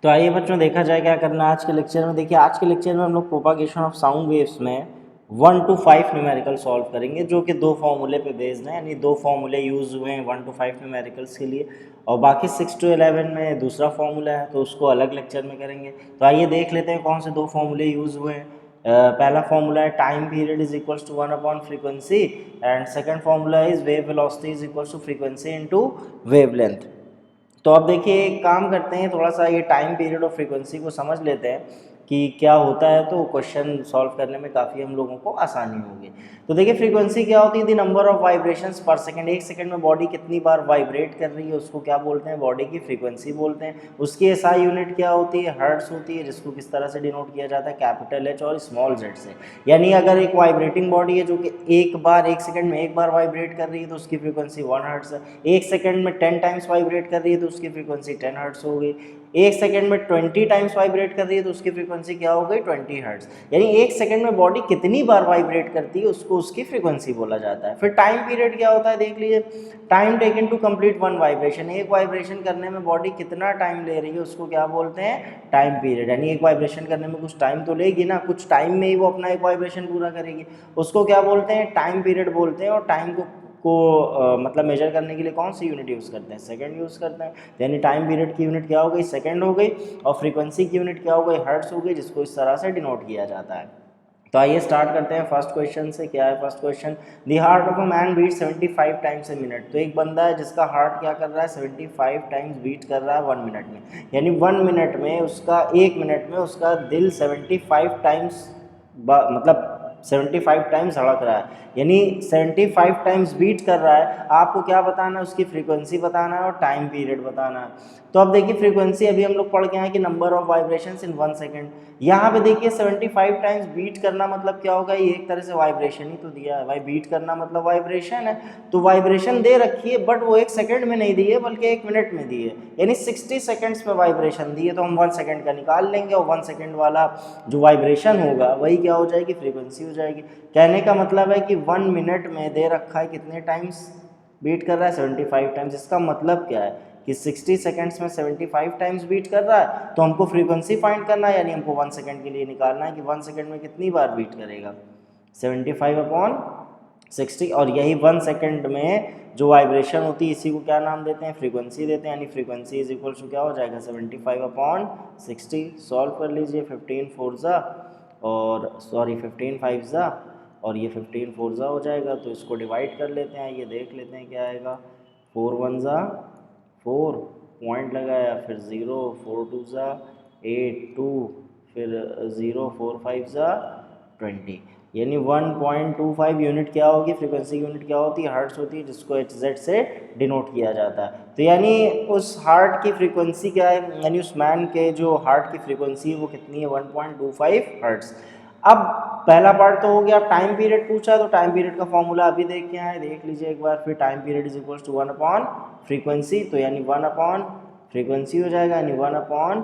तो आइए बच्चों देखा जाए क्या करना है आज के लेक्चर में। देखिए आज के लेक्चर में हम लोग प्रोपागेशन ऑफ साउंड वेव्स में 1 to 5 न्यूमेरिकल सॉल्व करेंगे, जो कि दो फॉर्मूले पे बेस्ड हैं, यानी दो फॉर्मूले यूज़ हुए हैं 1 to 5 न्यूमेरिकल्स के लिए, और बाकी 6 to 11 में दूसरा फॉर्मूला है, तो उसको अलग लेक्चर में करेंगे। तो आइए देख लेते हैं कौन से दो फॉर्मूले यूज़ हुए हैं। पहला फॉर्मूला है time period is equals to 1 upon frequency, and second formula is wave velocity is equals to frequency into wavelength. तो अब देखिए एक काम करते हैं, थोड़ा सा ये टाइम पीरियड और फ्रीक्वेंसी को समझ लेते हैं कि क्या होता है, तो क्वेश्चन सॉल्व करने में काफ़ी हम लोगों को आसानी होगी। तो देखिए फ्रीक्वेंसी क्या होती है, द नंबर ऑफ वाइब्रेशंस पर सेकंड, एक सेकंड में बॉडी कितनी बार वाइब्रेट कर रही है उसको क्या बोलते हैं, बॉडी की फ्रीक्वेंसी बोलते हैं। उसकी एसआई यूनिट क्या होती है, हर्ट्ज होती है, जिसको किस तरह से डिनोट किया जाता है, कैपिटल एच और स्मॉल जेड से। यानी अगर एक वाइब्रेटिंग बॉडी है जो कि एक सेकंड में एक बार वाइब्रेट कर रही है तो उसकी फ्रीक्वेंसी 1 हर्ट्ज है। एक सेकंड में 10 टाइम्स वाइब्रेट कर रही है तो उसकी फ्रीक्वेंसी 10 हर्ट्ज हो गई। एक सेकंड में 20 टाइम्स वाइब्रेट कर रही है तो उसकी फ्रीक्वेंसी क्या हो गई, 20 हर्ट्ज। यानी एक सेकंड में बॉडी कितनी बार वाइब्रेट करती है उसको उसकी फ्रीक्वेंसी बोला जाता है। फिर टाइम पीरियड क्या होता है, देख लीजिए, time taken to complete one vibration, एक वाइब्रेशन करने में बॉडी कितना टाइम ले रही है उसको क्या बोलते हैं, टाइम पीरियड। यानी एक वाइब्रेशन करने में कुछ टाइम तो लेगी ना, कुछ टाइम में ही वो अपना एक वाइब्रेशन पूरा करेगी, उसको क्या बोलते हैं, टाइम पीरियड बोलते हैं। और टाइम को मतलब मेजर करने के लिए कौन सी यूनिट यूज़ करते हैं, सेकंड यूज़ करते हैं। यानी टाइम पीरियड की यूनिट क्या हो गई, सेकंड हो गई, और फ्रीक्वेंसी की यूनिट क्या हो गई, हर्ट्ज हो गई, जिसको इस तरह से डिनोट किया जाता है। तो आइए स्टार्ट करते हैं फर्स्ट क्वेश्चन से। क्या है first question, the heart of a man beat 75 times a minute. तो एक बंदा है जिसका हार्ट क्या कर रहा है, 75 टाइम्स बीट कर रहा है 1 मिनट में। यानी 1 मिनट में उसका, 1 मिनट में उसका दिल 75 टाइम्स मतलब 75 टाइम्स धड़क रहा है, यानी 75 टाइम्स बीट कर रहा है। आपको क्या बताना है, उसकी फ्रीक्वेंसी बताना है और टाइम पीरियड बताना है। तो अब देखिए फ्रीक्वेंसी अभी हम लोग पढ़ के आए कि number of vibrations in 1 second. यहाँ पे देखिए 75 टाइम्स बीट करना मतलब क्या होगा, ये एक तरह से वाइब्रेशन ही तो दिया है भाई, बीट करना मतलब वाइब्रेशन है। तो वाइब्रेशन दे रखी है, बट वो 1 सेकंड में नहीं दी है बल्कि 1 मिनट में दी है, यानी 60 सेकंड्स में वाइब्रेशन दी है। तो हम 1 सेकंड का निकाल लेंगे और 1 सेकंड वाला जो वाइब्रेशन होगा वही क्या हो जाएगी, फ्रीक्वेंसी हो जाएगी। कहने का मतलब है कि 1 मिनट में दे रखा है कितने टाइम्स बीट कर रहा है, 75 टाइम्स। इसका मतलब क्या है कि 60 सेकंड्स में 75 टाइम्स बीट कर रहा है, तो हमको फ्रीक्वेंसी फाइंड करना है, यानी हमको 1 सेकंड के लिए निकालना है कि 1 सेकंड में कितनी बार बीट करेगा, 75 अपॉन 60। और यही 1 सेकंड में जो वाइब्रेशन होती है इसी को क्या नाम देते हैं, फ्रीक्वेंसी देते हैं। यानी फ्रीक्वेंसी इज इक्वल टू क्या हो जाएगा, 75 अपॉन 60। सॉल्व कर लीजिए, 15 4 ज़ा और सॉरी 15 5 ज़ा और ये 15 4 ज़ा हो जाएगा। तो इसको डिवाइड कर लेते हैं, ये देख लेते हैं क्या आएगा, 4 1 ज़ा 4, पॉइंट लगाया, फिर 0, 4 2 ज़ा 8 2, फिर 0 4 5 ज़ा 20। यानी 1.25 यूनिट क्या होगी, फ्रीक्वेंसी यूनिट क्या होती है, हर्ट्ज होती है, जिसको एच जेड से डिनोट किया जाता है। तो यानी उस हार्ट की फ्रीक्वेंसी क्या है, यानी उस मैन के जो हार्ट की फ्रीक्वेंसी है वो कितनी है, 1.25 हर्ट्ज। अब पहला पार्ट तो हो गया, टाइम पीरियड पूछा, तो टाइम पीरियड का फॉर्मूला अभी देख के आए, देख लीजिए एक बार फिर। Time period is equal to 1 upon frequency, तो यानी 1 अपॉन फ्रीक्वेंसी हो जाएगा, यानी 1 अपॉन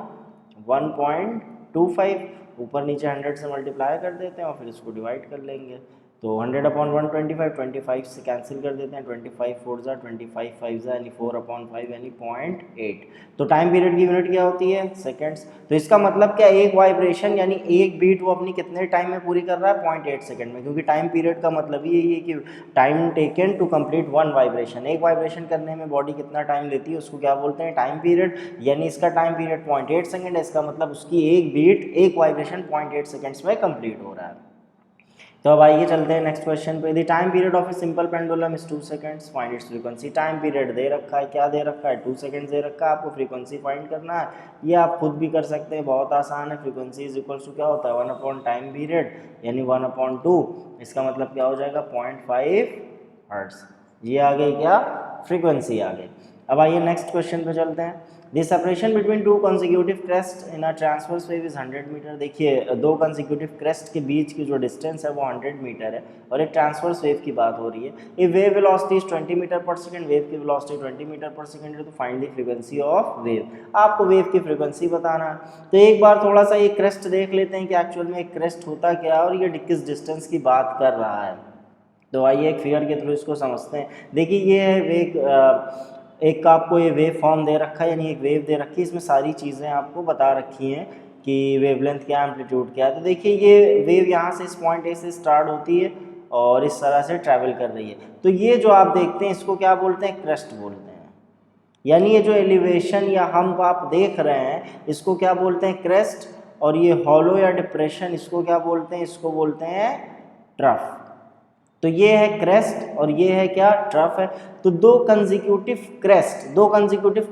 1.25, ऊपर नीचे 100 से मल्टीप्लाई कर देते हैं और फिर इसको डिवाइड कर लेंगे। तो 100 अपॉन 125, 25 से कैंसिल कर देते हैं, 25 4 ज़ा 25 5 ज़ा, यानी 4 अपॉन 5 यानी 0.8। तो टाइम पीरियड की यूनिट क्या होती है, सेकेंड्स। तो इसका मतलब क्या, एक वाइब्रेशन यानी एक बीट वो अपनी कितने टाइम में पूरी कर रहा है, 0.8 सेकंड में। क्योंकि टाइम पीरियड का मतलब ही यही है कि time taken to complete one vibration, एक वाइब्रेशन करने में बॉडी कितना टाइम लेती है उसको क्या बोलते हैं, टाइम पीरियड। यानी इसका टाइम पीरियड 0.8 सेकंड है, इसका मतलब उसकी एक बीट, एक वाइब्रेशन 0.8 सेकंड्स में कंप्लीट हो रहा है। तो अब आइए चलते हैं नेक्स्ट क्वेश्चन पे। The time period of a simple pendulum is 2 seconds, find its frequency. Time period दे रखा है, क्या दे रखा है, 2 सेकंड्स दे रखा है, आपको फ्रीक्वेंसी फाइंड करना है। ये आप खुद भी कर सकते हैं, बहुत आसान है। फ्रीक्वेंसी इज इक्वल टू क्या होता है, 1 अपॉन टाइम पीरियड, यानी 1 अपॉन 2। इसका मतलब क्या हो जाएगा, 0.5 हर्ट्ज। ये आ गई क्या, फ्रीक्वेंसी आ गई। अब आइए नेक्स्ट क्वेश्चन पे चलते हैं। The separation between two consecutive crest in a transverse wave is 100 metre. देखिए दो कंसेक्यूटिव क्रेस्ट के बीच की जो डिस्टेंस है वो 100 मीटर है, और एक ट्रांसवर्स वेव की बात हो रही है। ए वेव वेलोसिटी इज 20 मीटर पर सेकंड, वेव की वेलोसिटी 20 मीटर पर सेकंड है। तो find the frequency of wave, आपको वेव की फ्रीक्वेंसी बताना है। तो एक बार थोड़ा सा ये क्रेस्ट देख लेते हैं कि एक्चुअल में एक क्रेस्ट होता क्या है और ये किस डिस्टेंस की बात कर रहा है। तो आइए एक फिगर के थ्रू इसको समझते हैं। देखिए ये है वेग एक का आपको ये वेव फॉर्म दे रखा है, यानी एक वेव दे रखी है, इसमें सारी चीज़ें आपको बता रखी हैं कि वेवलेंथ क्या, एम्पलीट्यूड क्या है। तो देखिए ये वेव यहाँ से इस पॉइंट ए से स्टार्ट होती है और इस तरह से ट्रैवल कर रही है। तो ये जो आप देखते हैं इसको क्या बोलते हैं, क्रेस्ट बोलते हैं। यानी ये जो एलिवेशन या हम्प आप देख रहे हैं इसको क्या बोलते हैं, क्रेस्ट। और ये हॉलो या डिप्रेशन इसको क्या बोलते हैं, इसको बोलते हैं ट्रफ। तो ये है क्रेस्ट और ये है क्या, ट्रफ है। तो दो कंजिक्यूटिव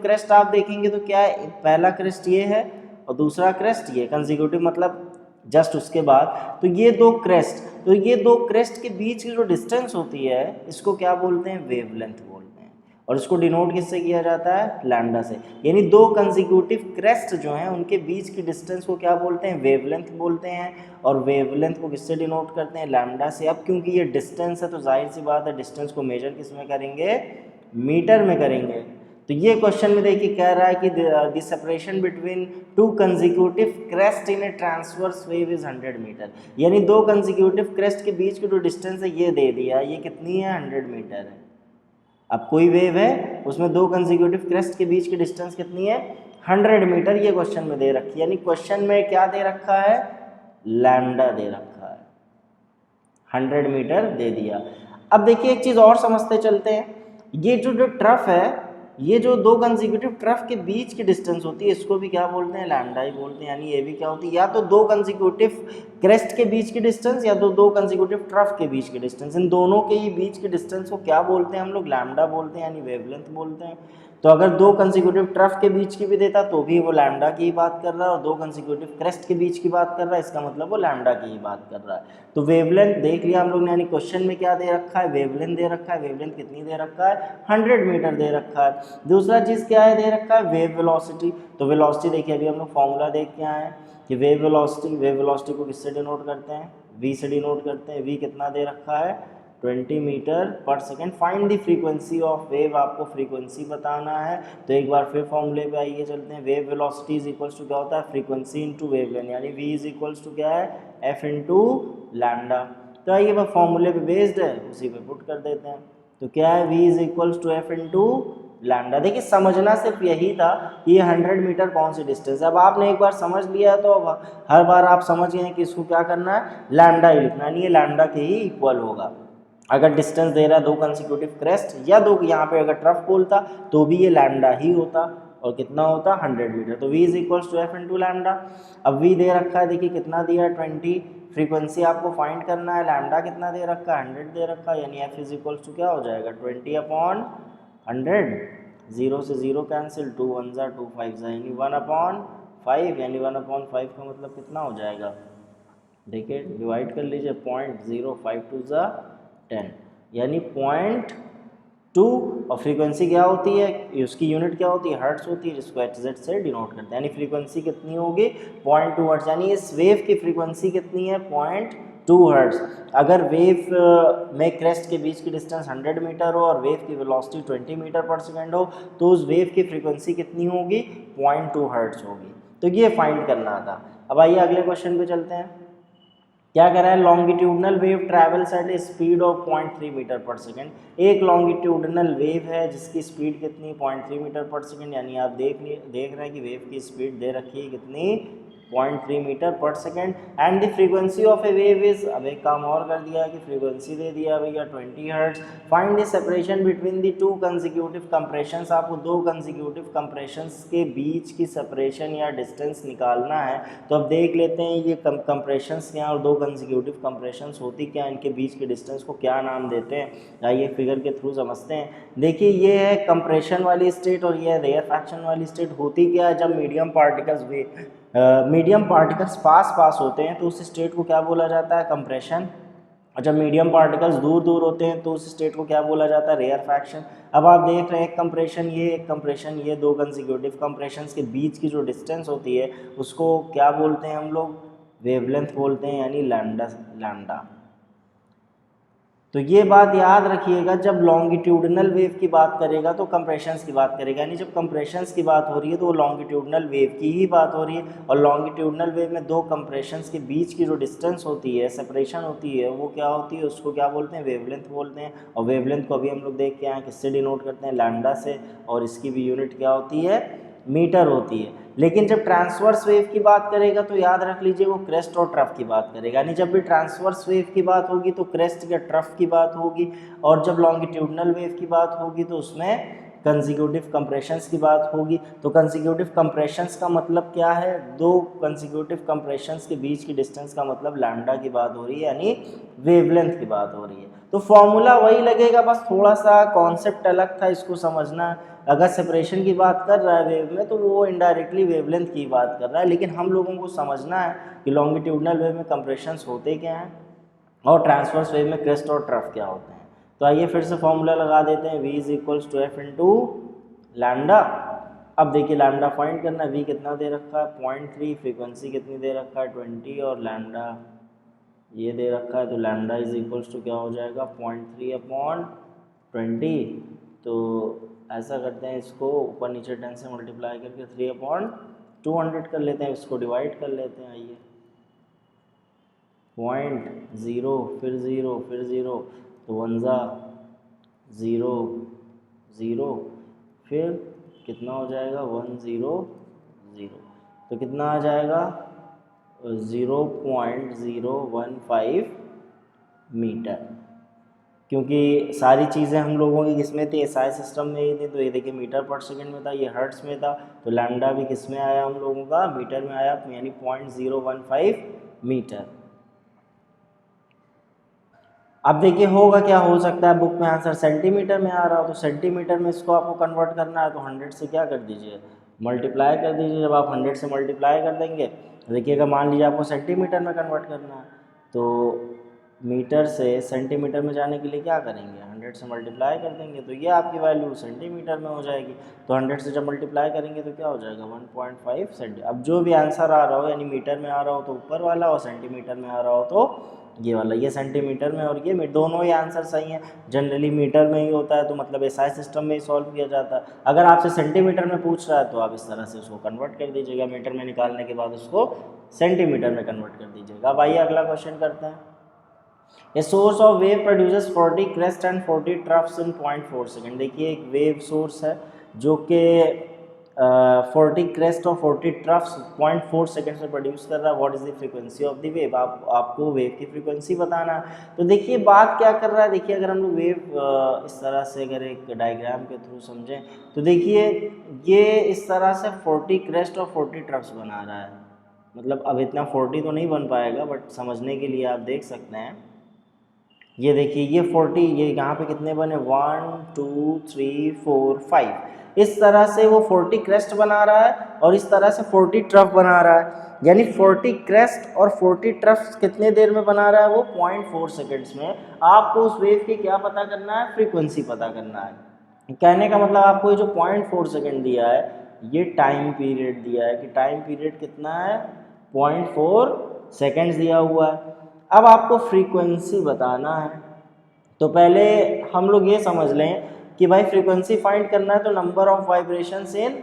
क्रेस्ट आप देखेंगे तो क्या है, पहला क्रेस्ट ये है और दूसरा क्रेस्ट ये, कंजिक्यूटिव मतलब जस्ट उसके बाद। तो ये दो क्रेस्ट के बीच की जो डिस्टेंस होती है इसको क्या बोलते हैं, वेवलेंथ बोलते हैं। और इसको डिनोट किससे किया जाता है, लैम्डा से। यानी दो कंजिक्यूटिव क्रेस्ट जो हैं उनके बीच की डिस्टेंस को क्या बोलते हैं, वेवलेंथ बोलते हैं। और वेवलेंथ को किससे डिनोट करते हैं, लैम्डा से। अब क्योंकि ये डिस्टेंस है तो जाहिर सी बात है डिस्टेंस को मेजर किस में करेंगे, मीटर में करेंगे। तो ये क्वेश्चन में देखिए कह रहा है कि the separation between two consecutive crest in a transverse wave is 100 metre. यानी दो कंजिक्यूटिव क्रेस्ट के बीच की जो डिस्टेंस है ये दे दिया, ये कितनी है, 100 मीटर है। अब कोई वेव है उसमें दो कंजिक्यूटिव क्रेस्ट के बीच की डिस्टेंस कितनी है, 100 मीटर, ये क्वेश्चन में दे रखी है। यानी क्वेश्चन में क्या दे रखा है, लैम्डा दे रखा है, 100 मीटर दे दिया। अब देखिए एक चीज़ और समझते चलते हैं, ये जो ट्रफ है, ये जो दो कंजिक्यूटिव ट्रफ के बीच की डिस्टेंस होती है इसको भी क्या बोलते हैं, लैम्डा ही बोलते हैं। यानी ये भी क्या होती है, या तो दो कंजिक्यूटिव क्रेस्ट के बीच की डिस्टेंस या तो दो कंजिक्यूटिव ट्रफ के बीच की डिस्टेंस, इन दोनों के ही बीच की डिस्टेंस को क्या बोलते हैं हम लोग, लैम्डा बोलते हैं, यानी वेवलेंथ बोलते हैं। तो अगर दो कंजिक्यूटिव ट्रफ के बीच की भी देता तो भी वो लैम्डा की ही बात कर रहा है, और दो कंजिक्यूटिव क्रेस्ट के बीच की बात कर रहा है, इसका मतलब वो लैम्डा की ही बात कर रहा है। तो वेवलेंथ देख लिया हम लोग ने, यानी क्वेश्चन में क्या दे रखा है, वेवलेंथ दे रखा है। वेवलेंथ कितनी दे रखा है, 100 मीटर दे रखा है। दूसरा चीज़ क्या है, दे रखा है वेव वेलोसिटी। तो वेलोसिटी देखिए अभी हम लोग फॉर्मूला देख के आए हैं कि वेव वेलोसिटी को किससे डिनोट करते हैं, v से डिनोट करते हैं। v कितना दे रखा है, 20 metre per second. Find the frequency of wave, आपको फ्रीक्वेंसी बताना है। तो एक बार फिर फॉर्मूले पे आइए चलते हैं। Wave velocity is equals to क्या होता है, फ्रीक्वेंसी इनटू वेवलेंथ, यानी v इज इक्वल्स टू क्या है, f इनटू लैम्डा। तो आइए बस फॉर्मूले पे बेस्ड है उसी पे पुट कर देते हैं। तो क्या है, v is equals to f into lambda. देखिए समझना सिर्फ यही था कि ये 100 मीटर कौन सी डिस्टेंस है। अब आपने एक बार समझ लिया है तो अब हर बार आप समझ गए कि इसको क्या करना है, लैम्डा ही लिखना है, यानी ये लैम्डा के ही इक्वल होगा। अगर डिस्टेंस दे रहा है दो कंसिक्यूटिव क्रेस्ट या दो, यहाँ पे अगर ट्रफ बोलता तो भी ये लैम्डा ही होता, और कितना होता, 100 मीटर। तो v is equals to F into lambda. अब v दे रखा है, देखिए कितना दिया है, 20। फ्रीक्वेंसी आपको फाइंड करना है, लैम्डा कितना दे रखा है, 100 दे रखा है, यानी f इज इक्वल्स टू क्या हो जाएगा, 20/100। 0 से 0 कैंसिल, 2 1 जा 2 5 जा, यानी 1/5, यानी 1/5 का मतलब कितना हो जाएगा, देखिए डिवाइड कर लीजिए, 0.052 जा 10, यानी 0.2। और फ्रीक्वेंसी क्या होती है, उसकी यूनिट क्या होती है, हर्ट्स होती है, जिसको HZ से डिनोट करते हैं। यानी फ्रीक्वेंसी कितनी होगी, 0.2 हर्ट्स। यानी इस वेव की फ्रीक्वेंसी कितनी है, 0.2 हर्ट्स। अगर वेव में क्रेस्ट के बीच की डिस्टेंस 100 मीटर हो और वेव की वेलोसिटी 20 मीटर पर सेकेंड हो तो उस वेव की फ्रीक्वेंसी कितनी होगी, 0.2 हर्ट्स होगी। तो ये फाइंड करना था। अब आइए अगले क्वेश्चन पे चलते हैं। क्या कह रहा है, longitudinal wave travels at a speed of 0.3 metre per second. एक लॉन्गिट्यूडनल वेव है जिसकी स्पीड कितनी, 0.3 मीटर पर सेकेंड। यानी आप देख रहे हैं कि वेव की स्पीड दे रखी है कितनी, 0.3 metre per second. And the frequency of A wave is, अब एक काम और कर दिया कि फ्रीक्वेंसी दे दिया भैया 20 hertz. Find the separation between the two consecutive compressions. आपको दो कंसेक्यूटिव कंप्रेशंस के बीच की सेपरेशन या डिस्टेंस निकालना है। तो अब देख लेते हैं ये कंप्रेशंस क्या और दो कंसेक्यूटिव कंप्रेशंस होती क्या, इनके बीच के डिस्टेंस को क्या नाम देते हैं, आइए फिगर के थ्रू समझते हैं। देखिए ये है कंप्रेशन वाली स्टेट और ये है रेयरफैक्शन वाली स्टेट। होती क्या है, जब मीडियम पार्टिकल्स पास होते हैं तो उस स्टेट को क्या बोला जाता है, कंप्रेशन। और जब मीडियम पार्टिकल्स दूर होते हैं तो उस स्टेट को क्या बोला जाता है, रेयरफैक्शन। अब आप देख रहे हैं एक कंप्रेशन ये दो कंसेक्यूटिव कंप्रेशंस के बीच की जो डिस्टेंस होती है उसको क्या बोलते हैं हम लोग, वेवलेंथ बोलते हैं, यानी लैम्डा। तो ये बात याद रखिएगा, जब लॉन्गिट्यूडनल वेव की बात करेगा तो कंप्रेशंस की बात करेगा, यानी जब कंप्रेशंस की बात हो रही है तो वो लॉन्गिट्यूडनल वेव की ही बात हो रही है। और लॉन्गिट्यूडनल वेव में दो कंप्रेशंस के बीच की जो डिस्टेंस होती है, सेपरेशन होती है, वो क्या होती है, उसको क्या बोलते हैं, वेवलेंथ बोलते हैं। और वेवलेंथ को अभी हम लोग देख के आए किससे डिनोट करते हैं, लैम्डा से, और इसकी भी यूनिट क्या होती है, मीटर होती है। लेकिन जब ट्रांसवर्स वेव की बात करेगा तो याद रख लीजिए वो क्रेस्ट और ट्रफ की बात करेगा, यानी जब भी ट्रांसवर्स वेव की बात होगी तो क्रेस्ट या ट्रफ की बात होगी, और जब लॉन्गिट्यूडनल वेव की बात होगी तो उसमें कंसेक्यूटिव कंप्रेशंस की बात होगी। तो कंसेक्यूटिव कंप्रेशंस का मतलब क्या है, दो कंसेक्यूटिव कंप्रेशंस के बीच की डिस्टेंस का मतलब लैम्डा की बात हो रही है, यानी वेवलेंथ की बात हो रही है। तो फॉर्मूला वही लगेगा, बस थोड़ा सा कॉन्सेप्ट अलग था, इसको समझना। अगर सेपरेशन की बात कर रहा है वेव में तो वो इनडायरेक्टली वेवलेंथ की बात कर रहा है, लेकिन हम लोगों को समझना है कि लॉन्गिट्यूडनल वेव में कंप्रेशंस होते क्या हैं और ट्रांसवर्स वेव में क्रेस्ट और ट्रफ क्या होते हैं। तो आइए फिर से फॉर्मूला लगा देते हैं, v is equals to F into lambda. अब देखिए लैम्डा फाइंड करना है, v कितना दे रखा है 0.3, फ्रीक्वेंसी कितनी दे रखा है 20, और लैम्डा ये दे रखा है, तो लैम्डा इज इक्वल्स टू क्या हो जाएगा 0.3/20। तो ऐसा करते हैं, इसको ऊपर नीचे 10 से मल्टीप्लाई करके 3/200 कर लेते हैं, इसको डिवाइड कर लेते हैं। आइए 0.0 फिर 0 फिर 0, तो 1 0 0, फिर कितना हो जाएगा 100, तो कितना आ जाएगा 0.015 मीटर। क्योंकि सारी चीज़ें हम लोगों की किस में थी, एसआई सिस्टम में ही थी, तो ये देखिए मीटर पर सेकंड में था, ये हर्ट्स में था, तो लैम्डा भी किस में आया हम लोगों का, मीटर में आया, यानी 0.015 मीटर। अब देखिए होगा क्या, हो सकता है बुक में आंसर सेंटीमीटर में आ रहा हो, तो सेंटीमीटर में इसको आपको कन्वर्ट करना है, तो 100 से क्या कर दीजिए, मल्टीप्लाई कर दीजिए। जब आप 100 से मल्टीप्लाई कर देंगे, देखिएगा मान लीजिए आपको सेंटीमीटर में कन्वर्ट करना है, तो मीटर से सेंटीमीटर में जाने के लिए क्या करेंगे, 100 से मल्टीप्लाई कर देंगे, तो ये आपकी वैल्यू सेंटीमीटर में हो जाएगी। तो 100 से जब मल्टीप्लाई करेंगे तो क्या हो जाएगा 1.5 सेंटी। अब जो भी आंसर आ रहा हो, यानी मीटर में आ रहा हो तो ऊपर वाला, और सेंटीमीटर में आ रहा हो तो ये वाला, ये सेंटीमीटर में और ये दोनों ही आंसर सही हैं। जनरली मीटर में ही होता है, तो मतलब एसआई सिस्टम में ही सॉल्व किया जाता है। अगर आपसे सेंटीमीटर में पूछ रहा है तो आप इस तरह से उसको कन्वर्ट कर दीजिएगा, मीटर में निकालने के बाद उसको सेंटीमीटर में कन्वर्ट कर दीजिएगा। अब आइए अगला क्वेश्चन करते हैं। A source of wave produces 40 crest and 40 troughs in 0.4 second. देखिए एक वेव सोर्स है जो कि 40 क्रेस्ट और 40 ट्रफ्स 0.4 सेकेंड में प्रोड्यूस कर रहा है। What is the frequency of the wave, आपको वेव की फ्रीक्वेंसी बताना है। तो देखिए बात क्या कर रहा है, देखिए अगर हम लोग वेव इस तरह से अगर एक डायग्राम के थ्रू समझें तो देखिए ये इस तरह से 40 क्रेस्ट और 40 ट्रफ्स बना रहा है। मतलब अब इतना 40 तो नहीं बन पाएगा, बट समझने के लिए आप देख सकते हैं। ये देखिए ये 40, ये यहाँ पे कितने बने 1 2 3 4 5, इस तरह से वो 40 क्रेस्ट बना रहा है और इस तरह से 40 ट्रफ बना रहा है। यानी 40 क्रेस्ट और 40 ट्रफ कितने देर में बना रहा है, वो 0.4 सेकेंड्स में। आपको उस वेव की क्या पता करना है, फ्रीक्वेंसी पता करना है। कहने का मतलब आपको ये जो 0.4 सेकेंड दिया है, ये टाइम पीरियड दिया है कि टाइम पीरियड कितना है 0.4 सेकेंड्स दिया हुआ है। अब आपको फ्रीक्वेंसी बताना है, तो पहले हम लोग ये समझ लें कि भाई फ्रीक्वेंसी फाइंड करना है तो number of vibrations in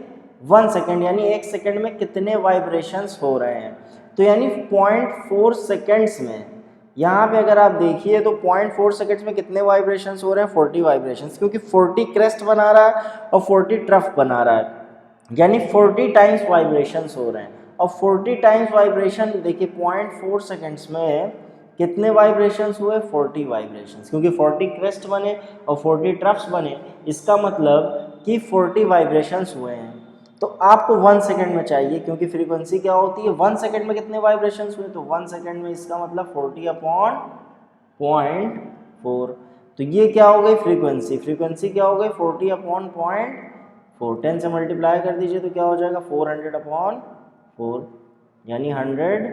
1 second, यानी 1 सेकेंड में कितने वाइब्रेशंस हो रहे हैं। तो यानी 0.4 सेकेंड्स में यहाँ पे अगर आप देखिए तो 0.4 सेकेंड्स में कितने वाइब्रेशंस हो रहे हैं, 40 वाइब्रेशंस, क्योंकि 40 क्रेस्ट बना रहा है और 40 ट्रफ बना रहा है, यानी 40 टाइम्स वाइब्रेशंस हो रहे हैं। और 40 टाइम्स वाइब्रेशन देखिए 0.4 सेकेंड्स में कितने वाइब्रेशंस हुए, 40 वाइब्रेशंस, क्योंकि 40 क्रेस्ट बने और 40 ट्रफ्स बने, इसका मतलब कि 40 वाइब्रेशंस हुए हैं। तो आपको 1 सेकेंड में चाहिए, क्योंकि फ्रीक्वेंसी क्या होती है 1 सेकेंड में कितने वाइब्रेशंस हुए, तो 1 सेकेंड में इसका मतलब 40/0.4। तो ये क्या हो गई फ्रीक्वेंसी, फ्रीक्वेंसी क्या हो गई 40/0.4। 10 से मल्टीप्लाई कर दीजिए तो क्या हो जाएगा 400/4, यानी 100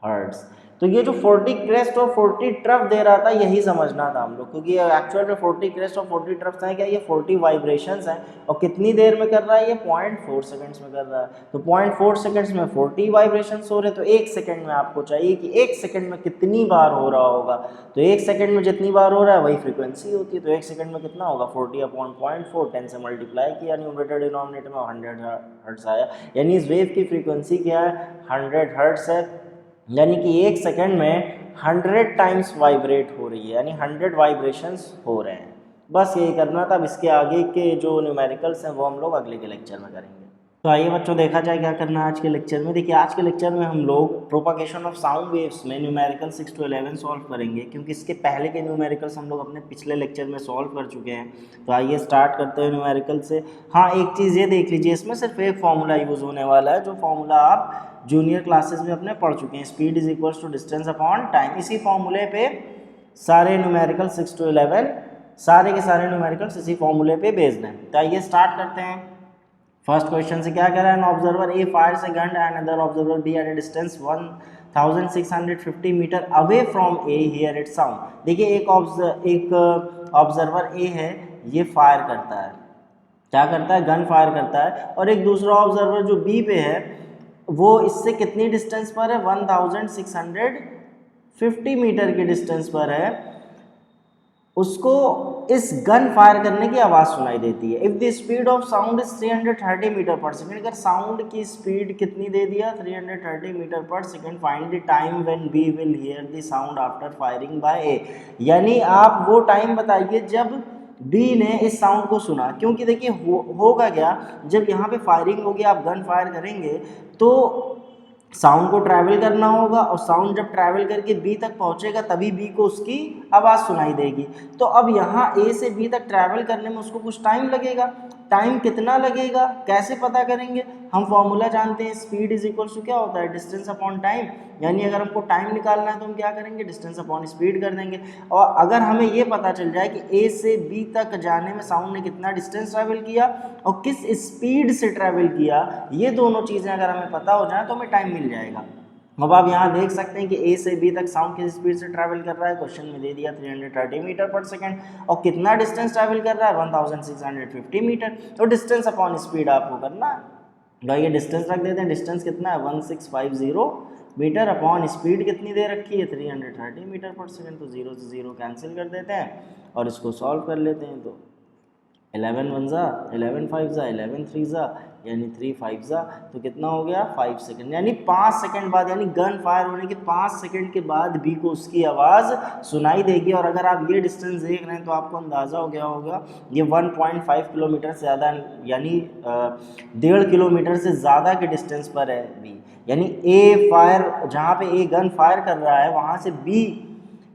हर्ट्ज। तो ये जो 40 क्रेस्ट और 40 ट्रफ दे रहा था यही समझना था हम लोग, क्योंकि एक्चुअल में 40 क्रेस्ट और 40 ट्रफ्स हैं क्या, ये 40 वाइब्रेशंस हैं और कितनी देर में कर रहा है, ये 0.4 सेकंड्स में कर रहा है। तो 0.4 सेकंड्स में 40 वाइब्रेशंस हो रहे हैं, तो 1 सेकंड में आपको चाहिए कि 1 सेकंड में कितनी बार हो रहा होगा। तो 1 सेकंड में जितनी बार हो रहा है वही फ्रीक्वेंसी होती है। तो 1 सेकंड में कितना होगा, 40/0.4, 10 से मल्टीप्लाई किया, न्यूमरेटर डिनोमिनेटर में 100 हर्ट्ज आया, यानी इस वेव की फ्रीक्वेंसी क्या है, 100 हर्ट्ज है, यानी कि 1 सेकंड में 100 टाइम्स वाइब्रेट हो रही है, यानी 100 वाइब्रेशंस हो रहे हैं। बस यही करना था। अब इसके आगे के जो न्यूमेरिकल्स हैं वो हम लोग अगले के लेक्चर में करेंगे। तो आइए बच्चों देखा जाए क्या करना है आज के लेक्चर में। देखिए आज के लेक्चर में हम लोग प्रोपागेशन ऑफ साउंड वेव्स में न्यूमेरिकल 6 to 11 सॉल्व करेंगे, क्योंकि इसके पहले के न्यूमेरिकल्स हम लोग अपने पिछले लेक्चर में सॉल्व कर चुके हैं। तो आइए स्टार्ट करते हैं न्यूमेरिकल से। हाँ, एक चीज़ ये देख लीजिए, इसमें सिर्फ एक फार्मूला यूज़ होने वाला है, जो फार्मूला आप जूनियर क्लासेस में अपने पढ़ चुके हैं, speed is equals to distance upon time. इसी फॉर्मूले पे सारे न्यूमेरिकल 6 to 11 सारे के सारे न्यूमेरिकल्स इसी फॉर्मूले पे बेस्ड हैं। तो आइए स्टार्ट करते हैं। फर्स्ट क्वेश्चन से क्या कह रहा है, an observer A fires a gun and other observer B at a distance 1650 metre away from A hear it sound. देखिए एक ऑब्जर्वर ए है, ये फायर करता है, क्या करता है, गन फायर करता है, और एक दूसरा ऑब्जर्वर जो बी पे है वो इससे कितनी डिस्टेंस पर है, 1650 मीटर की डिस्टेंस पर है। उसको इस गन फायर करने की आवाज़ सुनाई देती है। If the speed of sound is 330 metre per second, अगर साउंड की स्पीड कितनी दे दिया, 330 metre per second, find the time when B will hear the sound after firing by A. यानी आप वो टाइम बताइए जब बी ने इस साउंड को सुना। क्योंकि देखिए होगा क्या, जब यहाँ पे फायरिंग होगी, आप गन फायर करेंगे तो साउंड को ट्रैवल करना होगा, और साउंड जब ट्रैवल करके बी तक पहुंचेगा तभी बी को उसकी आवाज़ सुनाई देगी। तो अब यहाँ ए से बी तक ट्रैवल करने में उसको कुछ टाइम लगेगा। टाइम कितना लगेगा, कैसे पता करेंगे, हम फॉर्मूला जानते हैं, स्पीड इज इक्वल टू क्या होता है, डिस्टेंस अपॉन टाइम। यानी अगर हमको टाइम निकालना है तो हम क्या करेंगे, डिस्टेंस अपॉन स्पीड कर देंगे। और अगर हमें ये पता चल जाए कि ए से बी तक जाने में साउंड ने कितना डिस्टेंस ट्रैवल किया और किस स्पीड से ट्रैवल किया, ये दोनों चीज़ें अगर हमें पता हो जाए तो हमें टाइम मिल जाएगा। अब आप यहाँ देख सकते हैं कि ए से बी तक साउंड किस स्पीड से ट्रैवल कर रहा है, क्वेश्चन में दे दिया 330 मीटर पर सेकेंड, और कितना डिस्टेंस ट्रैवल कर रहा है, 1650 मीटर। तो डिस्टेंस अपॉन स्पीड आपको करना है। तो ये डिस्टेंस रख देते हैं, डिस्टेंस कितना है 1650 मीटर अपॉन स्पीड कितनी दे रखी है 330 मीटर पर सेकेंड। तो 0 से 0 कैंसिल कर देते हैं और इसको सॉल्व कर लेते हैं। तो 11 1 ज़ा 11 5 ज़ा 11 3 ज़ा यानी 3 5 ज़ा, तो कितना हो गया 5 सेकंड, यानी 5 सेकंड बाद, यानी गन फायर होने के 5 सेकंड के बाद बी को उसकी आवाज़ सुनाई देगी। और अगर आप ये डिस्टेंस देख रहे हैं तो आपको अंदाज़ा हो गया होगा ये 1.5 किलोमीटर से ज़्यादा, यानी 1.5 किलोमीटर से ज़्यादा के डिस्टेंस पर है बी। यानी ए फायर, जहाँ पे ए गन फायर कर रहा है वहाँ से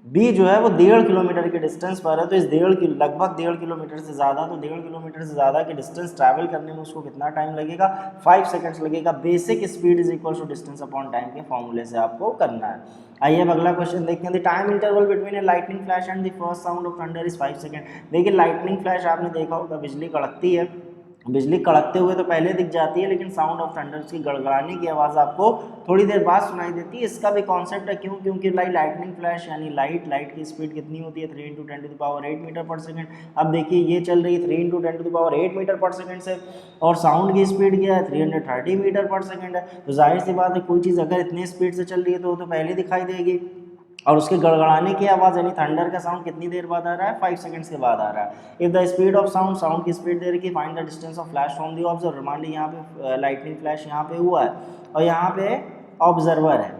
बी जो है वो 1.5 किलोमीटर के डिस्टेंस पर है। तो इस लगभग 1.5 किलोमीटर से ज़्यादा, तो 1.5 किलोमीटर से ज़्यादा के डिस्टेंस ट्रैवल करने में उसको कितना टाइम लगेगा, 5 सेकंड्स लगेगा। Basic speed is equal to distance upon time के फॉर्मूले से आपको करना है। आइए अब अगला क्वेश्चन देखते हैं। The time interval between a lightning flash and the first sound of thunder is 5 second. देखिए लाइटनिंग फ्लैश आपने देखा होगा, बिजली कड़कती है, बिजली कड़कते हुए तो पहले दिख जाती है, लेकिन साउंड ऑफ थंडर, उसकी गड़गड़ाने की आवाज़ आपको थोड़ी देर बाद सुनाई देती है। इसका भी कॉन्सेप्ट है, क्यों, क्योंकि लाइटनिंग फ्लैश यानी लाइट की स्पीड कितनी होती है 3 × 10⁸ मीटर पर सेकंड। अब देखिए ये चल रही है 3 × 10⁸ मीटर पर सेकंड से, और साउंड की स्पीड क्या है 330 मीटर पर सेकंड है। तो जाहिर सी बात है कोई चीज़ अगर इतनी स्पीड से चल रही है तो वो तो पहले दिखाई देगी। और उसके गड़गड़ाने की आवाज़ यानी थंडर का साउंड कितनी देर बाद आ रहा है, 5 सेकंड्स के बाद आ रहा है। If the speed of sound की स्पीड दे रखी, find the distance of flash from the observer. मान ली यहाँ पे लाइटनिंग फ्लैश यहाँ पे हुआ है और यहाँ पे ऑब्जर्वर है,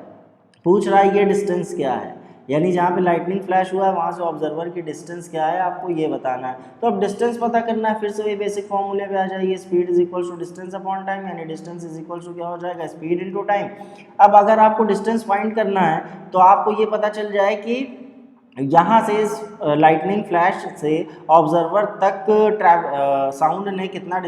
पूछ रहा है ये डिस्टेंस क्या है, यानी जहाँ पे लाइटनिंग फ्लैश हुआ है वहाँ से ऑब्जर्वर की डिस्टेंस क्या है आपको ये बताना है। तो अब डिस्टेंस पता करना है, फिर से वही बेसिक फॉर्मूले पे आ जाइए, speed is equal to distance upon time, यानी डिस्टेंस इज इक्वल टू क्या हो जाएगा, स्पीड इनटू टाइम। अब अगर आपको डिस्टेंस फाइंड करना है तो आपको ये पता चल जाए कि यहाँ से इस लाइटनिंग फ्लैश से ऑब्जर्वर तक साउंड ने कितना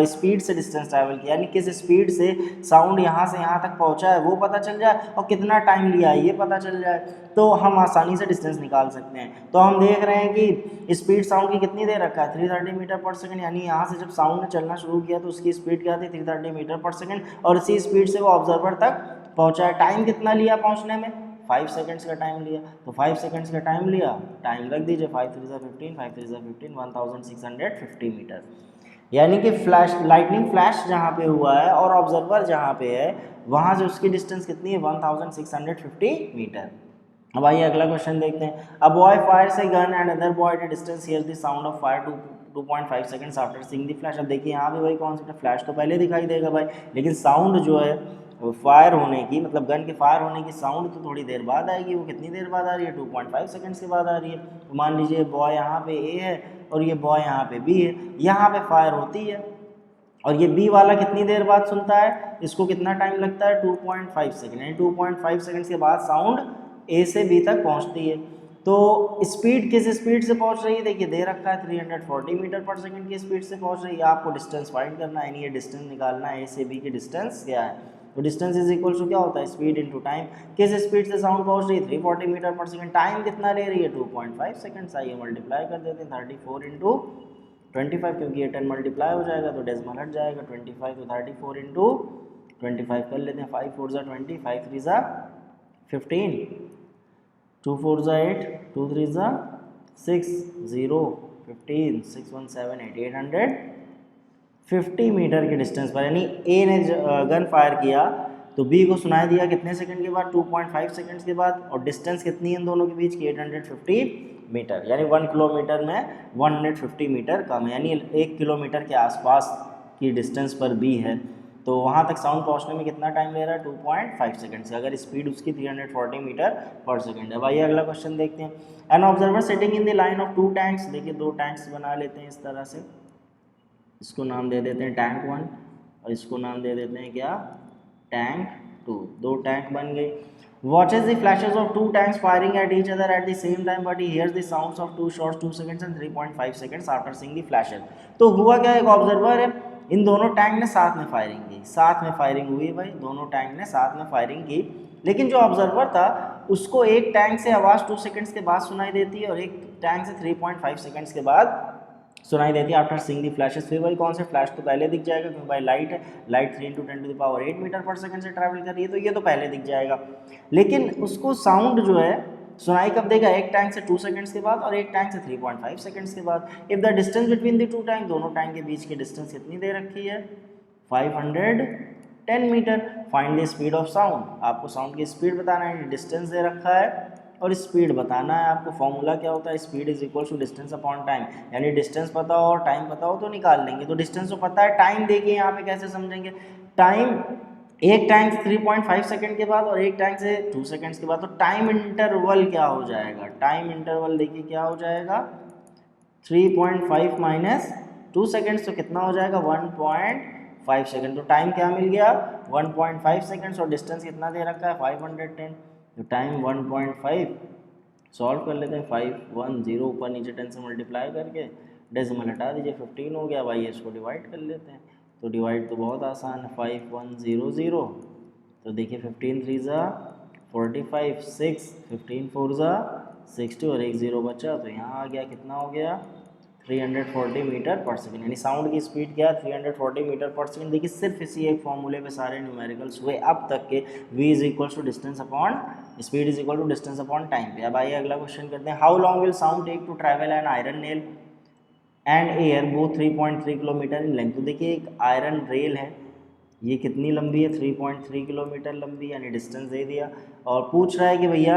स्पीड से डिस्टेंस ट्रैवल किया, यानी किस स्पीड से साउंड यहाँ से यहाँ तक पहुँचा है वो पता चल जाए, और कितना टाइम लिया है ये पता चल जाए, तो हम आसानी से डिस्टेंस निकाल सकते हैं। तो हम देख रहे हैं कि स्पीड साउंड की कितनी दे रखा है 330 मीटर पर सेकंड, यानी यहाँ से जब साउंड ने चलना शुरू किया तो उसकी स्पीड क्या थी 330 मीटर पर सेकंड, और इसी स्पीड से वो ऑब्जर्वर तक पहुंचा है। टाइम कितना लिया पहुंचने में, 5 सेकंड्स का टाइम लिया, तो 5 सेकंड्स का टाइम लिया, टाइम रख दीजिए, 5 3 15, 5 3 15, 1650 मीटर। यानी कि फ्लैश, लाइटनिंग फ्लैश जहाँ पे हुआ है और ऑब्जर्वर जहाँ पे है वहाँ से उसकी डिस्टेंस कितनी है, 1650 मीटर। अब आइए अगला क्वेश्चन देखते हैं। A boy fires a gun and other boy at distance hears the sound of fire 2.5 seconds after seeing the flash. अब देखिए यहाँ पे भाई कॉन्सेप्ट है, फ्लैश तो पहले दिखाई देगा भाई, लेकिन साउंड जो है फायर होने की, मतलब गन के फायर होने की साउंड तो थोड़ी देर बाद आएगी। वो कितनी देर बाद आ रही है, 2.5 सेकंड्स के बाद आ रही है। तो मान लीजिए बॉय यहाँ पे ए है और ये बॉय यहाँ पे बी है, यहाँ पे फायर होती है और ये बी वाला कितनी देर बाद सुनता है, इसको कितना टाइम लगता है, 2.5 सेकंड, यानी 2.5 सेकंड्स के बाद साउंड ए से बी तक पहुंचती है। तो स्पीड किस स्पीड से पहुंच रही है, देखिए दे रखा है 340 मीटर पर सेकंड की स्पीड से पहुंच रही है। आपको डिस्टेंस फाइंड करना है, यानी ये डिस्टेंस निकालना है, ए से बी की डिस्टेंस क्या है। तो डिस्टेंस इज इक्वल टू क्या होता है, स्पीड इनटू टाइम। किस स्पीड से साउंड पहुंच रही है, 340 मीटर पर सेकंड। टाइम कितना ले रही है, 2.5 सेकंड्स। आइए मल्टीप्लाई कर देते हैं, 34 इंटू 25, क्योंकि ये 10 मल्टीप्लाई हो जाएगा तो डेसिमल हट जाएगा, 25 तो 34 इंटू 25 कर लेते हैं, 5 4 ज़ा 20, 5 3 ज़ा 15, 2 4 ज़ा 8, 2 3 ज़ा 6, 0 15, 6 1 7 8, 850 मीटर के डिस्टेंस पर, यानी ए ने गन फायर किया तो बी को सुनाई दिया कितने सेकंड के बाद, 2.5 सेकंड्स के बाद। और डिस्टेंस कितनी है इन दोनों के बीच की, 850 मीटर, यानी 1 किलोमीटर में 150 मीटर कम है, यानी 1 किलोमीटर के आसपास की डिस्टेंस पर बी है। तो वहाँ तक साउंड पहुँचने में कितना टाइम ले रहा है, 2.5 सेकंड से, अगर स्पीड उसकी 340 मीटर पर सेकंड है। भाई अगला क्वेश्चन देखते हैं। An observer sitting in the line of 2 tanks, देखिए 2 टैंक्स बना लेते हैं इस तरह से, इसको नाम दे देते हैं टैंक 1 और इसको नाम दे देते हैं क्या, टैंक 2। 2 टैंक बन गई। Watches the flashes of 2 tanks firing at each other at the same time, but he hears the sounds of 2 shots 2 seconds and 3.5 seconds after seeing the flashes। तो हुआ क्या, एक ऑब्जर्वर है, इन दोनों टैंक ने साथ में फायरिंग की, साथ में फायरिंग हुई भाई, दोनों टैंक ने साथ में फायरिंग की, लेकिन जो ऑब्जर्वर था उसको एक टैंक से आवाज़ 2 सेकंड्स के बाद सुनाई देती है और एक टैंक से 3.5 सेकंड्स के बाद सुनाई देती है आफ्टर सीइंग दी फ्लैशेस। फिर भाई कौन से फ्लैश तो पहले दिख जाएगा, क्योंकि भाई लाइट है, लाइट 3 × 10⁸ मीटर पर सेकंड से ट्रैवल कर रही है, तो ये तो पहले दिख जाएगा। लेकिन उसको साउंड जो है सुनाई कब देगा, एक टैंक से 2 सेकंड्स के बाद और एक टैंक से 3.5 सेकंड्स के बाद। If the distance between the 2 tank, दोनों टैंक के बीच की डिस्टेंस कितनी दे रखी है, 510 metre. Find the speed of sound, आपको साउंड की स्पीड बताना है, डिस्टेंस दे रखा है और स्पीड बताना है आपको। फॉर्मूला क्या होता है, speed is equal to distance upon time, यानी डिस्टेंस पता हो और टाइम पता हो तो निकाल लेंगे। तो डिस्टेंस तो पता है, टाइम देखिए यहाँ पे कैसे समझेंगे। टाइम, एक टैंक 3.5 सेकंड के बाद और एक टैंक से 2 सेकंड्स के बाद, तो टाइम इंटरवल क्या हो जाएगा, टाइम इंटरवल देखिए क्या हो जाएगा, 3.5 माइनस 2 सेकंड्स, तो कितना हो जाएगा 1.5 सेकंड। तो टाइम क्या मिल गया, 1.5 सेकंड्स, और डिस्टेंस कितना दे रखा है 510, तो टाइम 1.5 सॉल्व कर लेते हैं, 510 ऊपर नीचे 10 से मल्टीप्लाई करके डेसिमल हटा दीजिए, 15 हो गया भाई, इसको डिवाइड कर लेते हैं। तो डिवाइड तो बहुत आसान है, 5100, तो देखिए 15 3 ज़ा 45, 6 15 4 ज़ा 60 और एक 0 बचा, तो यहाँ आ गया, कितना हो गया 340 मीटर पर सेकंड, यानी साउंड की स्पीड क्या है 340 मीटर पर सेकंड। देखिए सिर्फ इसी एक फॉर्मूले पे सारे न्यूमेरिकल्स हुए अब तक के, v is equal to distance upon speed is equal to distance upon time पे। अब आइए अगला क्वेश्चन करते हैं। How long will sound take to travel an iron nail and air both 3.3 kilometre in length. तो देखिए एक आयरन रेल है, ये कितनी लंबी है, 3.3 किलोमीटर लंबी, यानी डिस्टेंस दे दिया, और पूछ रहा है कि भैया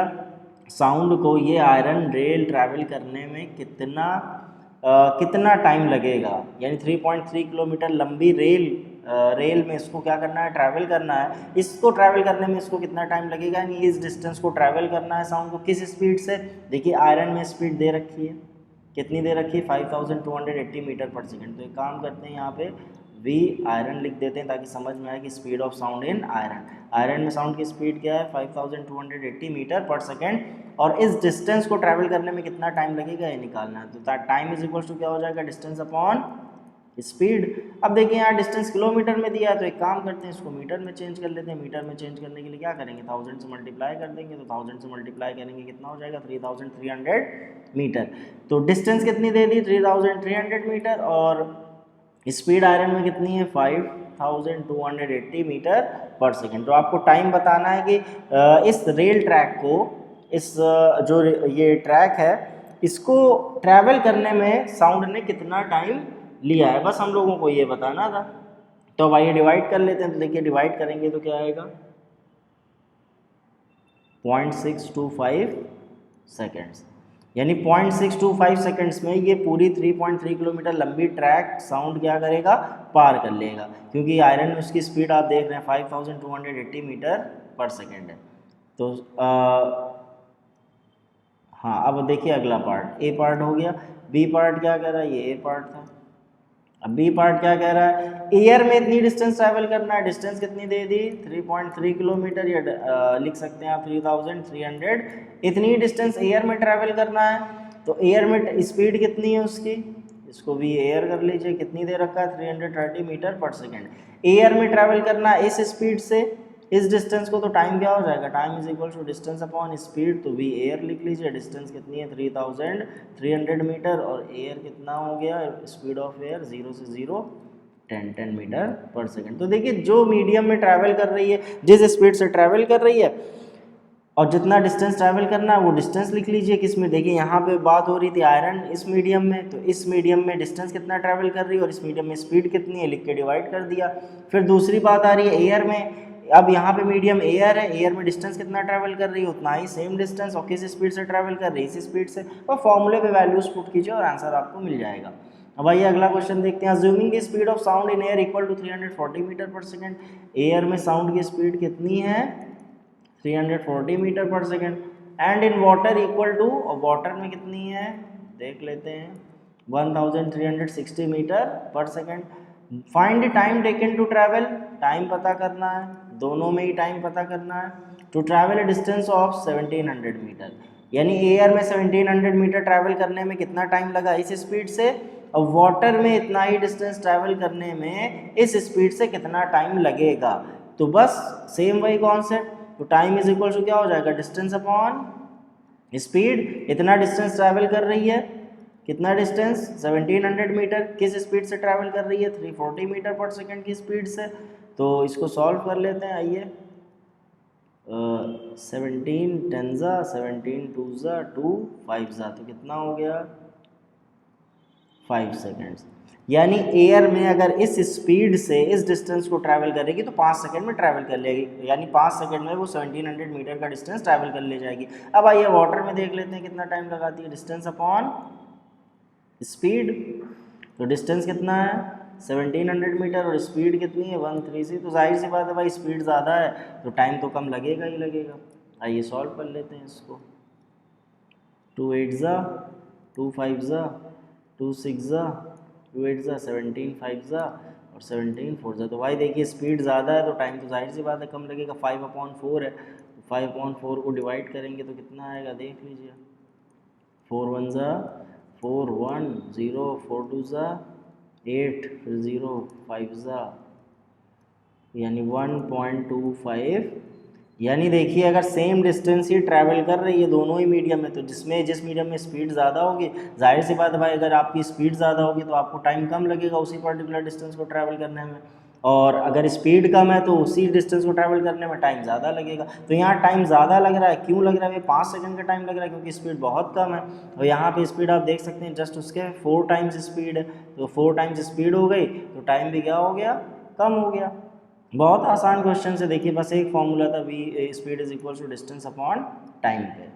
साउंड को ये आयरन रेल ट्रैवल करने में कितना टाइम लगेगा, यानी 3.3 किलोमीटर लंबी रेल में इसको क्या करना है, ट्रैवल करना है। इसको ट्रैवल करने में इसको कितना टाइम लगेगा, यानी इस डिस्टेंस को ट्रैवल करना है साउंड को किस स्पीड से। देखिए आयरन में स्पीड दे रखी है, कितनी दे रखी है 5280 मीटर पर सेकंड। तो एक काम करते हैं, यहाँ पे वी आयरन लिख देते हैं ताकि समझ में आए कि speed of sound in iron. Iron में साउंड की स्पीड क्या है 5280 मीटर पर सेकेंड, और इस डिस्टेंस को ट्रैवल करने में कितना टाइम लगेगा ये निकालना है। तो टाइम इज इक्वल टू क्या हो जाएगा, डिस्टेंस अपॉन स्पीड। अब देखिए यहाँ डिस्टेंस किलोमीटर में दिया है, तो एक काम करते हैं इसको मीटर में चेंज कर लेते हैं। मीटर में चेंज करने के लिए क्या करेंगे, 1000 से मल्टीप्लाई कर देंगे, तो 1000 से मल्टीप्लाई करेंगे कितना हो जाएगा 3300 मीटर। तो डिस्टेंस कितनी दे दी 3300 मीटर, और स्पीड आयरन में कितनी है 5280 मीटर पर सेकेंड। तो आपको टाइम बताना है कि इस रेल ट्रैक को, इस जो ये ट्रैक है, इसको ट्रैवल करने में साउंड ने कितना टाइम लिया है, बस हम लोगों को ये बताना था। तो भाई ये डिवाइड कर लेते हैं। तो देखिए डिवाइड करेंगे तो क्या आएगा, 0.625 सेकेंड्स, यानी 0.625 सेकेंड्स में ये पूरी 3.3 किलोमीटर लंबी ट्रैक साउंड क्या करेगा, पार कर लेगा। क्योंकि आयरन में उसकी स्पीड आप देख रहे हैं 5280 मीटर पर सेकेंड है। तो हाँ, अब देखिए अगला पार्ट, ए पार्ट हो गया। बी पार्ट क्या कह रहा है, ये ए पार्ट था। अब बी पार्ट क्या कह रहा है, एयर में इतनी डिस्टेंस ट्रैवल करना है। डिस्टेंस कितनी दे दी, 3.3 किलोमीटर, या लिख सकते हैं आप 3300। इतनी डिस्टेंस एयर में ट्रैवल करना है। तो एयर में स्पीड कितनी है उसकी, इसको भी एयर कर लीजिए, कितनी दे रखा है, 330 मीटर पर सेकेंड। एयर में ट्रैवल करना है इस स्पीड से, इस डिस्टेंस को, तो टाइम क्या हो जाएगा, time is equal to distance upon speed. तो वी एयर लिख लीजिए। डिस्टेंस कितनी है, 3300 मीटर, और एयर कितना हो गया, स्पीड ऑफ एयर 0 से 0 10 मीटर पर सेकेंड। तो देखिए जो मीडियम में ट्रैवल कर रही है, जिस स्पीड से ट्रैवल कर रही है, और जितना डिस्टेंस ट्रैवल करना है वो डिस्टेंस लिख लीजिए। किस में, देखिए यहाँ पे बात हो रही थी आयरन इस मीडियम में, तो इस मीडियम में डिस्टेंस कितना ट्रैवल कर रही है और इस मीडियम में स्पीड कितनी है, लिख के डिवाइड कर दिया। फिर दूसरी बात आ रही है एयर में। अब यहाँ पे मीडियम एयर है, एयर में डिस्टेंस कितना ट्रैवल कर रही है, उतना ही सेम डिस्टेंस, और किस स्पीड से ट्रैवल कर रही है, इस स्पीड से। और फॉर्मूले पे वैल्यूज पुट कीजिए और आंसर आपको मिल जाएगा। अब आइए अगला क्वेश्चन देखते हैं। Assuming the speed of sound in air equal to 340 metre per second. Air में साउंड की स्पीड कितनी है, 340 metre per second. And in water equal to, और वाटर में कितनी है देख लेते हैं, 1360 metre per second. Find the time taken to travel, time पता करना है, दोनों में ही टाइम पता करना है। To travel a distance of 1700 metre, यानी एयर में 1700 मीटर ट्रैवल करने में कितना टाइम लगा इस स्पीड से, और वाटर में इतना ही डिस्टेंस ट्रैवल करने में इस स्पीड से कितना टाइम लगेगा। तो बस सेम वही कॉन्सेप्ट। तो टाइम इज इक्वल टू क्या हो जाएगा, डिस्टेंस अपॉन स्पीड। इतना डिस्टेंस ट्रैवल कर रही है, कितना डिस्टेंस, 1700 मीटर, किस स्पीड से ट्रैवल कर रही है, 340 मीटर पर सेकेंड की स्पीड से। तो इसको सॉल्व कर लेते हैं। आइए 17 10 17 2 2 5 तो कितना हो गया, 5 सेकेंड्स। यानी एयर में अगर इस स्पीड से इस डिस्टेंस को ट्रैवल करेगी तो 5 सेकेंड में ट्रैवल कर लेगी, यानी 5 सेकेंड में वो 1700 मीटर का डिस्टेंस ट्रैवल कर ले जाएगी। अब आइए वाटर में देख लेते हैं कितना टाइम लगाती है, डिस्टेंस अपॉन स्पीड। तो डिस्टेंस कितना है 1700 मीटर और स्पीड कितनी है 130। तो जाहिर सी बात है भाई, स्पीड ज़्यादा है तो टाइम तो कम लगेगा ही लगेगा। आइए सॉल्व कर लेते हैं इसको। 2 8 2 5 2 6 2 8 17 5 और 17 4 तो भाई देखिए स्पीड ज़्यादा है तो टाइम तो जाहिर सी बात है कम लगेगा। 5/4 है, तो 5/4 को डिवाइड करेंगे तो कितना आएगा देख लीजिए। 4 1 4 1 0 4 2 8 फिर 0 5 यानी 1.25। यानी देखिए अगर सेम डिस्टेंस ही ट्रैवल कर रही है दोनों ही मीडियम में, तो जिस मीडियम में स्पीड ज़्यादा होगी, जाहिर सी बात है भाई अगर आपकी स्पीड ज़्यादा होगी तो आपको टाइम कम लगेगा उसी पर्टिकुलर डिस्टेंस को ट्रैवल करने में, और अगर स्पीड कम है तो उसी डिस्टेंस को ट्रैवल करने में टाइम ज़्यादा लगेगा। तो यहाँ टाइम ज़्यादा लग रहा है, क्यों लग रहा है, 5 सेकंड का टाइम लग रहा है क्योंकि स्पीड बहुत कम है। और यहाँ पे स्पीड आप देख सकते हैं जस्ट उसके 4 टाइम्स स्पीड है, तो 4 टाइम्स स्पीड हो गई तो टाइम भी क्या हो गया, कम हो गया। बहुत आसान क्वेश्चन से देखिए, बस एक फॉर्मूला था, V speed is equal to distance upon time पे।